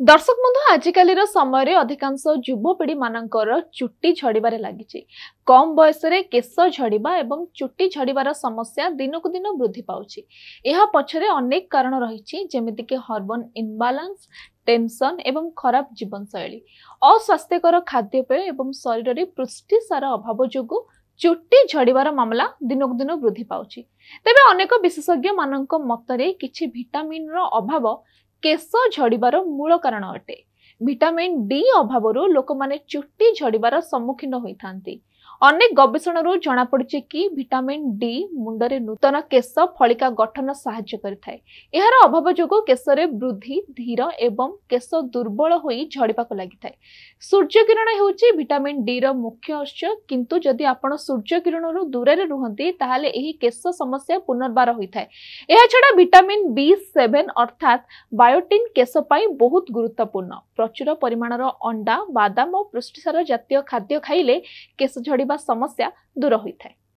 दर्शक बंधु आजिकल समय अधिकांश युवपीढ़ी मानकर चुट्टी झड़बार लगी। कम बयस केश झड़वा एवं चुट्टी झड़बार समस्या दिनक दिन वृद्धि पाउछि। यह पछरे अनेक कारण रही, जेमितिक हार्मोन इनबालांस, टेंशन एवं खराब जीवनशैली, अस्वास्थ्यकर खाद्यपेय एवं शरीर में पुष्टिसार अभाव जोगु चुट्टी झड़बार मामला दिनक दिन वृद्धि पाउछि। तेबे अनेक विशेषज्ञ मानक मतरे किछि विटामिन रो अभाव केश झड़बार मूल कारण अटे। विटामिन डी अभाव लोक माने चुट्टी झड़बार सम्मुखीन होइथांती। अनेक गवेषणारू जना पड़िछि कि विटामिन डी मुंडरे नूतन केश फलिका गठन साहाय्य करिथाय। एहार अभाव जोगु केशरे वृद्धि धीर एवं केश दुर्बल होई झड़िबाक लागिथाय। सूर्य किरण हेउछि विटामिन डी रो मुख्य उत्स, किंतु जदि आपण सूर्य किरणरू दूरे रुहंती ताहाले एही केश समस्या पुनर्बार होइथाय। एहा छडा विटामिन B7 अर्थात बायोटिन केश पाई बहुत गुरुत्वपूर्ण। प्रचुर परिमाणर अंडा, बादाम और पुष्टिसार जातीय खाद्य खाइले केश झड़िबा समस्या दूर होइथाय।